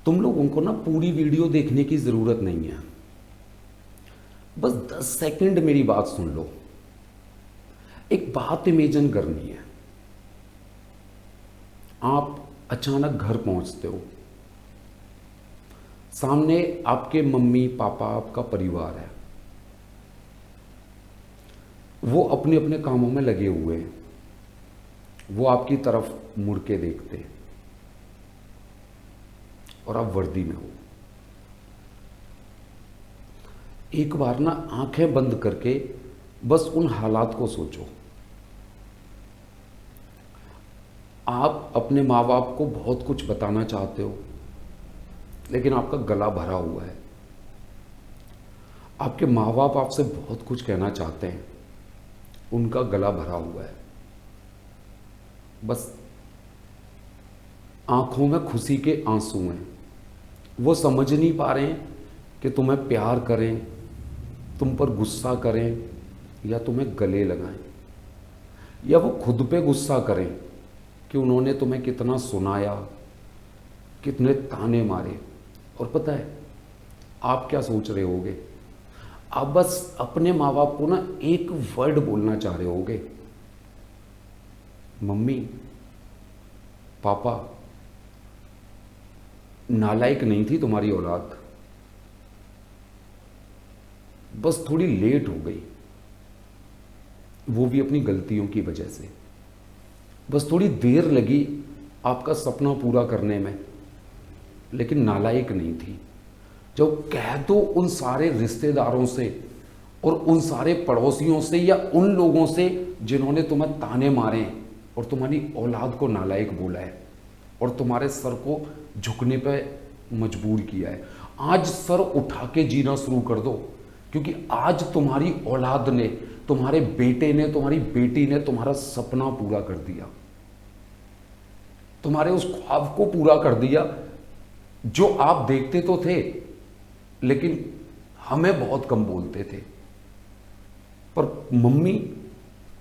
तुम लोगों को ना पूरी वीडियो देखने की ज़रूरत नहीं है, बस 10 सेकंड मेरी बात सुन लो। एक बात इमेजिन करनी है। आप अचानक घर पहुंचते हो, सामने आपके मम्मी पापा, आपका परिवार है। वो अपने अपने कामों में लगे हुए हैं। वो आपकी तरफ मुड़ के देखते हैं और आप वर्दी में हो। एक बार ना आंखें बंद करके बस उन हालात को सोचो। आप अपने माँ बाप को बहुत कुछ बताना चाहते हो, लेकिन आपका गला भरा हुआ है। आपके माँ बाप आपसे बहुत कुछ कहना चाहते हैं, उनका गला भरा हुआ है। बस आंखों में खुशी के आंसू हैं। वो समझ नहीं पा रहे हैं कि तुम्हें प्यार करें, तुम पर गुस्सा करें, या तुम्हें गले लगाएं, या वो खुद पे गुस्सा करें कि उन्होंने तुम्हें कितना सुनाया, कितने ताने मारे। और पता है आप क्या सोच रहे होगे? आप बस अपने माँ बाप को ना एक वर्ड बोलना चाह रहे होगे, मम्मी पापा, नालायक नहीं थी तुम्हारी औलाद, बस थोड़ी लेट हो गई, वो भी अपनी गलतियों की वजह से। बस थोड़ी देर लगी आपका सपना पूरा करने में, लेकिन नालायक नहीं थी। जब कह दो उन सारे रिश्तेदारों से और उन सारे पड़ोसियों से या उन लोगों से जिन्होंने तुम्हें ताने मारे हैं और तुम्हारी औलाद को नालायक बोला है और तुम्हारे सर को झुकने पे मजबूर किया है, आज सर उठा के जीना शुरू कर दो। क्योंकि आज तुम्हारी औलाद ने, तुम्हारे बेटे ने, तुम्हारी बेटी ने तुम्हारा सपना पूरा कर दिया, तुम्हारे उस ख्वाब को पूरा कर दिया जो आप देखते तो थे, लेकिन हमें बहुत कम बोलते थे। पर मम्मी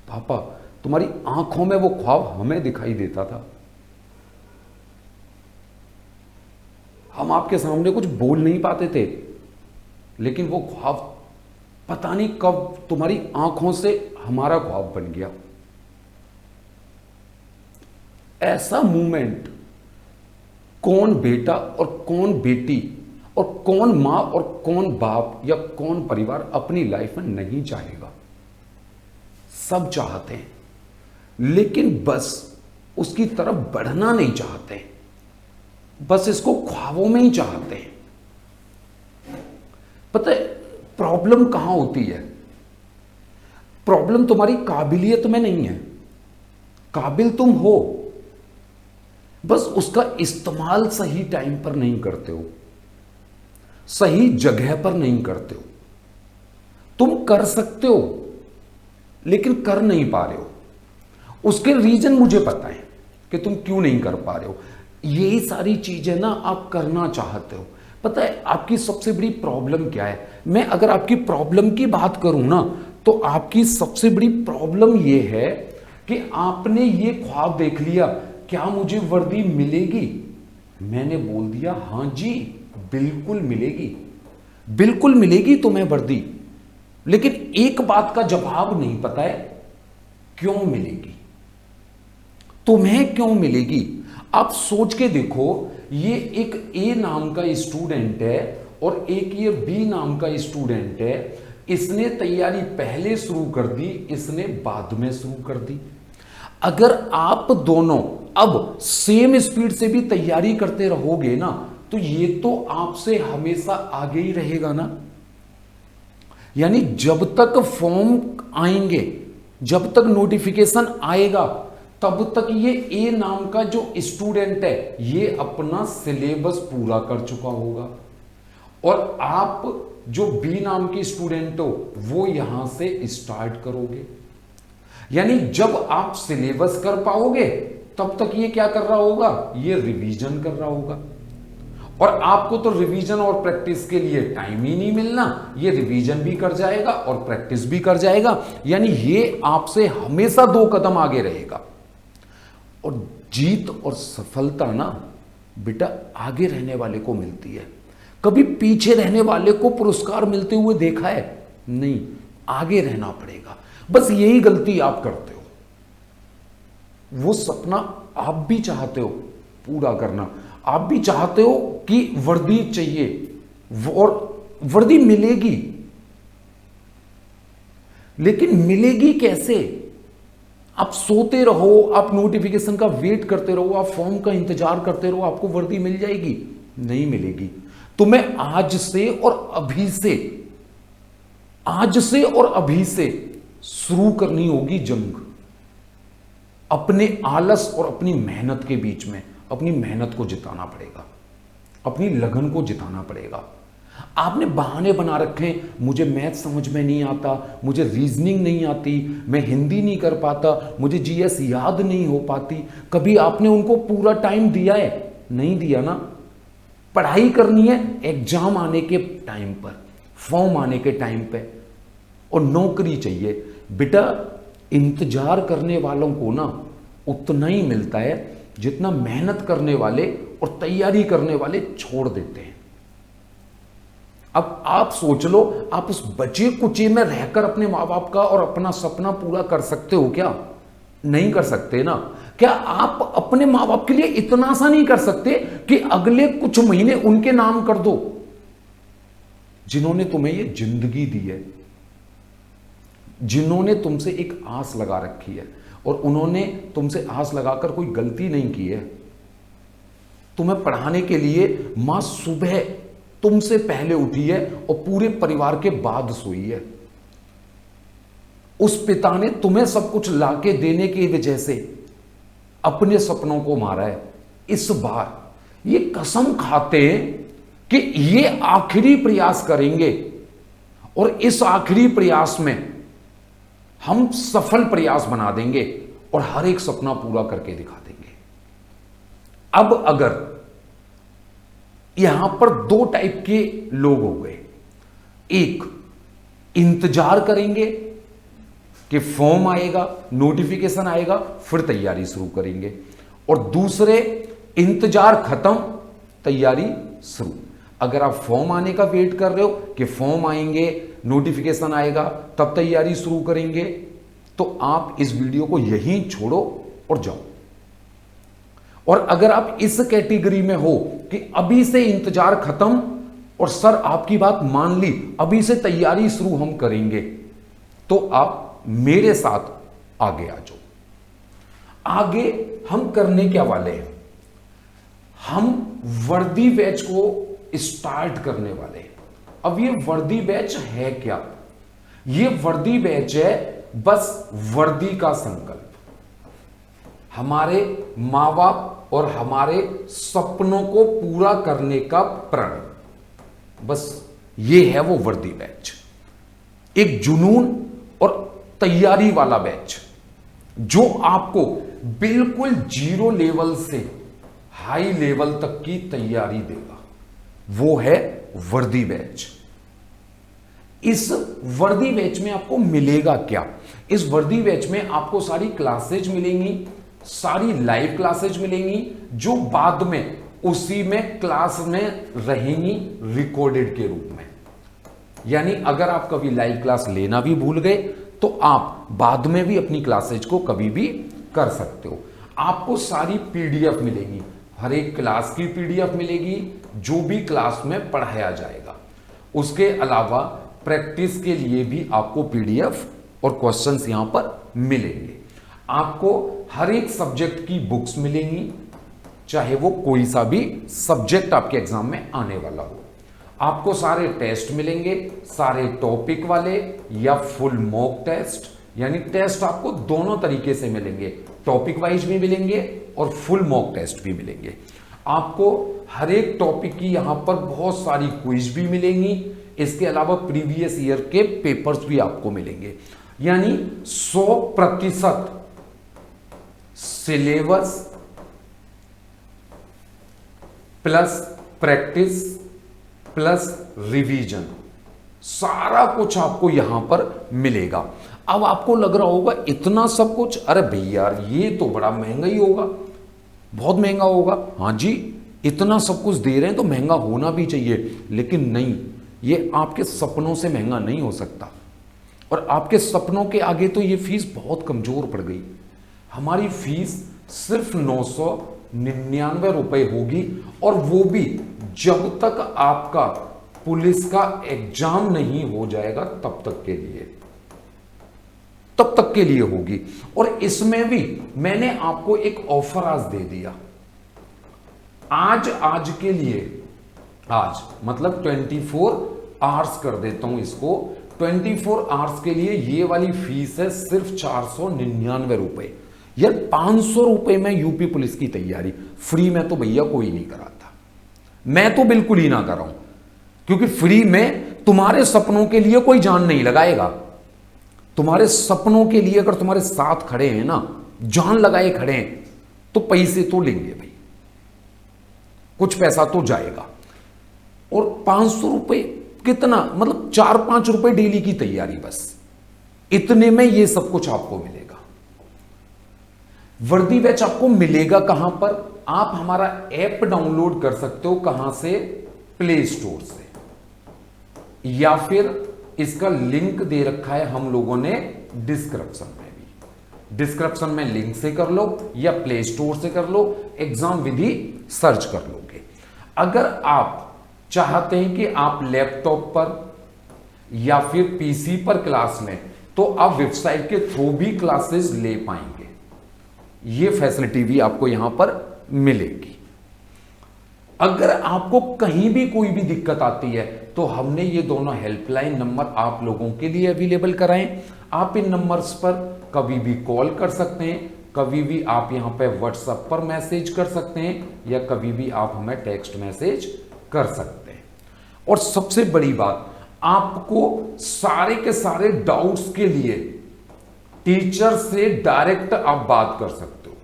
पापा, तुम्हारी आंखों में वो ख्वाब हमें दिखाई देता था। हम आपके सामने कुछ बोल नहीं पाते थे, लेकिन वो ख्वाब पता नहीं कब तुम्हारी आंखों से हमारा ख्वाब बन गया। ऐसा मूवमेंट कौन बेटा और कौन बेटी और कौन मां और कौन बाप या कौन परिवार अपनी लाइफ में नहीं चाहेगा? सब चाहते हैं, लेकिन बस उसकी तरफ बढ़ना नहीं चाहते, बस इसको ख्वाबों में ही चाहते हैं। पता है प्रॉब्लम कहां होती है? प्रॉब्लम तुम्हारी काबिलियत में नहीं है। काबिल तुम हो, बस उसका इस्तेमाल सही टाइम पर नहीं करते हो, सही जगह पर नहीं करते हो। तुम कर सकते हो, लेकिन कर नहीं पा रहे हो। उसके रीजन मुझे पता है कि तुम क्यों नहीं कर पा रहे हो। यही सारी चीजें ना आप करना चाहते हो। पता है आपकी सबसे बड़ी प्रॉब्लम क्या है? मैं अगर आपकी प्रॉब्लम की बात करूं ना, तो आपकी सबसे बड़ी प्रॉब्लम यह है कि आपने ये ख्वाब देख लिया, क्या मुझे वर्दी मिलेगी? मैंने बोल दिया हां जी, बिल्कुल मिलेगी, बिल्कुल मिलेगी तुम्हें वर्दी। लेकिन एक बात का जवाब नहीं पता है, क्यों मिलेगी? तुम्हें क्यों मिलेगी? आप सोच के देखो, ये एक ए नाम का स्टूडेंट है और एक ये बी नाम का स्टूडेंट है। इसने तैयारी पहले शुरू कर दी, इसने बाद में शुरू कर दी। अगर आप दोनों अब सेम स्पीड से भी तैयारी करते रहोगे ना, तो ये तो आपसे हमेशा आगे ही रहेगा ना। यानी जब तक फॉर्म आएंगे, जब तक नोटिफिकेशन आएगा, तब तक ये ए नाम का जो स्टूडेंट है ये अपना सिलेबस पूरा कर चुका होगा, और आप जो बी नाम की स्टूडेंट हो वो यहां से स्टार्ट करोगे। यानी जब आप सिलेबस कर पाओगे तब तक ये क्या कर रहा होगा? ये रिवीजन कर रहा होगा। और आपको तो रिवीजन और प्रैक्टिस के लिए टाइम ही नहीं मिलना, ये रिवीजन भी कर जाएगा और प्रैक्टिस भी कर जाएगा। यानी ये आपसे हमेशा 2 कदम आगे रहेगा। और जीत और सफलता ना बेटा आगे रहने वाले को मिलती है। कभी पीछे रहने वाले को पुरस्कार मिलते हुए देखा है? नहीं, आगे रहना पड़ेगा। बस यही गलती आप करते हो। वो सपना आप भी चाहते हो पूरा करना, आप भी चाहते हो कि वर्दी चाहिए और वर्दी मिलेगी, लेकिन मिलेगी कैसे? आप सोते रहो, आप नोटिफिकेशन का वेट करते रहो, आप फॉर्म का इंतजार करते रहो, आपको वर्दी मिल जाएगी? नहीं मिलेगी। तुम्हें आज से और अभी से शुरू करनी होगी जंग। अपने आलस और अपनी मेहनत के बीच में अपनी मेहनत को जिताना पड़ेगा, अपनी लगन को जिताना पड़ेगा। आपने बहाने बना रखे हैं, मुझे मैथ समझ में नहीं आता, मुझे रीजनिंग नहीं आती, मैं हिंदी नहीं कर पाता, मुझे जीएस याद नहीं हो पाती। कभी आपने उनको पूरा टाइम दिया है? नहीं दिया ना। पढ़ाई करनी है एग्जाम आने के टाइम पर, फॉर्म आने के टाइम पे, और नौकरी चाहिए। बेटा इंतजार करने वालों को ना उतना ही मिलता है जितना मेहनत करने वाले और तैयारी करने वाले छोड़ देते हैं। अब आप सोच लो, आप उस बचे कुचे में रहकर अपने माँ बाप का और अपना सपना पूरा कर सकते हो क्या? नहीं कर सकते ना। क्या आप अपने माँ बाप के लिए इतना सा नहीं कर सकते कि अगले कुछ महीने उनके नाम कर दो, जिन्होंने तुम्हें ये जिंदगी दी है, जिन्होंने तुमसे एक आस लगा रखी है, और उन्होंने तुमसे आस लगाकर कोई गलती नहीं की है। तुम्हें पढ़ाने के लिए मां सुबह तुमसे पहले उठी है और पूरे परिवार के बाद सोई है। उस पिता ने तुम्हें सब कुछ लाके देने की वजह से अपने सपनों को मारा है। इस बार ये कसम खाते कि ये आखिरी प्रयास करेंगे, और इस आखिरी प्रयास में हम सफल प्रयास बना देंगे और हर एक सपना पूरा करके दिखा देंगे। अब अगर यहां पर दो टाइप के लोग हो गए, एक इंतजार करेंगे कि फॉर्म आएगा, नोटिफिकेशन आएगा, फिर तैयारी शुरू करेंगे, और दूसरे इंतजार खत्म, तैयारी शुरू। अगर आप फॉर्म आने का वेट कर रहे हो कि फॉर्म आएंगे, नोटिफिकेशन आएगा, तब तैयारी शुरू करेंगे, तो आप इस वीडियो को यहीं छोड़ो और जाओ। और अगर आप इस कैटेगरी में हो कि अभी से इंतजार खत्म और सर आपकी बात मान ली, अभी से तैयारी शुरू हम करेंगे, तो आप मेरे साथ आगे आ जाओ। आगे हम करने क्या वाले हैं? हम वर्दी बैच को स्टार्ट करने वाले हैं। अब ये वर्दी बैच है क्या? ये वर्दी बैच है बस वर्दी का संकल्प, हमारे मां बाप और हमारे सपनों को पूरा करने का प्रण। बस ये है वो वर्दी बैच, एक जुनून और तैयारी वाला बैच जो आपको बिल्कुल जीरो लेवल से हाई लेवल तक की तैयारी देगा। वो है वर्दी बैच। इस वर्दी बैच में आपको मिलेगा क्या? इस वर्दी बैच में आपको सारी क्लासेज मिलेंगी, सारी लाइव क्लासेज मिलेंगी, जो बाद में उसी में क्लास में रहेंगी रिकॉर्डेड के रूप में। यानी अगर आप कभी लाइव क्लास लेना भी भूल गए तो आप बाद में भी अपनी क्लासेज को कभी भी कर सकते हो। आपको सारी पीडीएफ मिलेगी, हर एक क्लास की पीडीएफ मिलेगी, जो भी क्लास में पढ़ाया जाएगा। उसके अलावा प्रैक्टिस के लिए भी आपको पीडीएफ और क्वेश्चंस यहां पर मिलेंगे। आपको हर एक सब्जेक्ट की बुक्स मिलेंगी, चाहे वो कोई सा भी सब्जेक्ट आपके एग्जाम में आने वाला हो। आपको सारे टेस्ट मिलेंगे, सारे टॉपिक वाले या फुल मॉक टेस्ट, यानी टेस्ट आपको दोनों तरीके से मिलेंगे, टॉपिक वाइज भी मिलेंगे और फुल मॉक टेस्ट भी मिलेंगे। आपको हर एक टॉपिक की यहां पर बहुत सारी क्विज भी मिलेंगी। इसके अलावा प्रीवियस ईयर के पेपर्स भी आपको मिलेंगे। यानी 100% syllabus plus practice plus revision, सारा कुछ आपको यहां पर मिलेगा। अब आपको लग रहा होगा इतना सब कुछ, अरे भैया ये तो बड़ा महंगा ही होगा, बहुत महंगा होगा। हाँ जी, इतना सब कुछ दे रहे हैं तो महंगा होना भी चाहिए, लेकिन नहीं, ये आपके सपनों से महंगा नहीं हो सकता। और आपके सपनों के आगे तो ये फीस बहुत कमजोर पड़ गई। हमारी फीस सिर्फ 999 रुपए होगी, और वो भी जब तक आपका पुलिस का एग्जाम नहीं हो जाएगा तब तक के लिए, तब तक के लिए होगी। और इसमें भी मैंने आपको एक ऑफर आज दे दिया। आज के लिए, आज मतलब 24 आवर्स कर देता हूं इसको, 24 आवर्स के लिए ये वाली फीस है सिर्फ 499 रुपए। यार 500 रुपए में यूपी पुलिस की तैयारी फ्री में तो भैया कोई नहीं कराता, मैं तो बिल्कुल ही ना कराऊं, क्योंकि फ्री में तुम्हारे सपनों के लिए कोई जान नहीं लगाएगा। तुम्हारे सपनों के लिए अगर तुम्हारे साथ खड़े हैं ना, जान लगाए खड़े हैं, तो पैसे तो लेंगे भाई, कुछ पैसा तो जाएगा। और 500 रुपए कितना, मतलब 4-5 रुपए डेली की तैयारी, बस इतने में ये सब कुछ आपको मिलेगा। वर्दी बैच आपको मिलेगा कहां पर? आप हमारा ऐप डाउनलोड कर सकते हो, कहां से? प्ले स्टोर से, या फिर इसका लिंक दे रखा है हम लोगों ने डिस्क्रिप्शन में भी, डिस्क्रिप्शन में लिंक से कर लो या प्ले स्टोर से कर लो, एग्जाम विधि सर्च कर लोगे। अगर आप चाहते हैं कि आप लैपटॉप पर या फिर पीसी पर क्लास लें, तो आप वेबसाइट के थ्रू भी क्लासेस ले पाएंगे। ये फैसिलिटी भी आपको यहां पर मिलेगी। अगर आपको कहीं भी कोई भी दिक्कत आती है, तो हमने ये दोनों हेल्पलाइन नंबर आप लोगों के लिए अवेलेबल कराएं। आप इन नंबर्स पर कभी भी कॉल कर सकते हैं, कभी भी आप यहां पे व्हाट्सएप पर मैसेज कर सकते हैं, या कभी भी आप हमें टेक्स्ट मैसेज कर सकते हैं। और सबसे बड़ी बात, आपको सारे के सारे डाउट्स के लिए टीचर से डायरेक्ट आप बात कर सकते हो।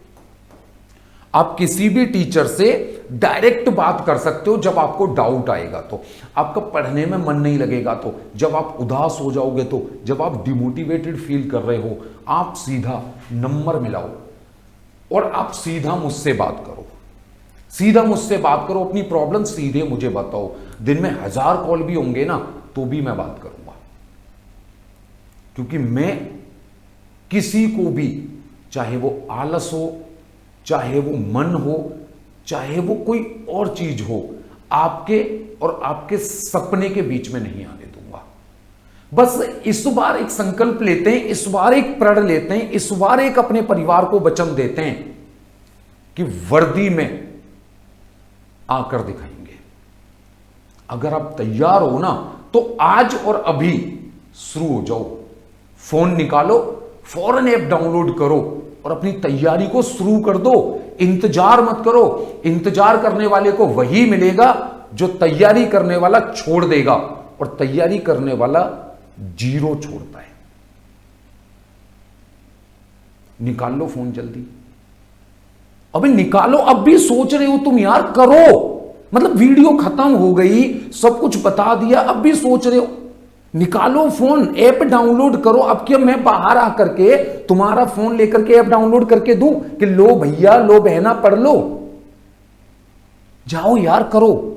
आप किसी भी टीचर से डायरेक्ट बात कर सकते हो जब आपको डाउट आएगा तो। आपका पढ़ने में मन नहीं लगेगा तो, जब आप उदास हो जाओगे तो, जब आप डिमोटिवेटेड फील कर रहे हो, आप सीधा नंबर मिलाओ और आप सीधा मुझसे बात करो। सीधा मुझसे बात करो, अपनी प्रॉब्लम सीधे मुझे बताओ। दिन में 1000 कॉल भी होंगे ना, तो भी मैं बात करूंगा, क्योंकि मैं किसी को भी, चाहे वो आलस हो, चाहे वो मन हो, चाहे वो कोई और चीज हो, आपके और आपके सपने के बीच में नहीं आने दूंगा। बस इस बार एक संकल्प लेते हैं, इस बार एक प्रण लेते हैं, इस बार एक अपने परिवार को वचन देते हैं कि वर्दी में आकर दिखाएंगे। अगर आप तैयार हो ना, तो आज और अभी शुरू हो जाओ। फोन निकालो, फौरन ऐप डाउनलोड करो और अपनी तैयारी को शुरू कर दो। इंतजार मत करो। इंतजार करने वाले को वही मिलेगा जो तैयारी करने वाला छोड़ देगा, और तैयारी करने वाला 0 छोड़ता है। निकाल लो फोन जल्दी, अबे निकालो। अब भी सोच रहे हो तुम यार, करो। मतलब वीडियो खत्म हो गई, सब कुछ बता दिया, अब भी सोच रहे हो। निकालो फोन, ऐप डाउनलोड करो। अब क्या मैं बाहर आकर के तुम्हारा फोन लेकर के ऐप डाउनलोड करके दूं कि लो भैया, लो बहना, पढ़ लो? जाओ यार, करो।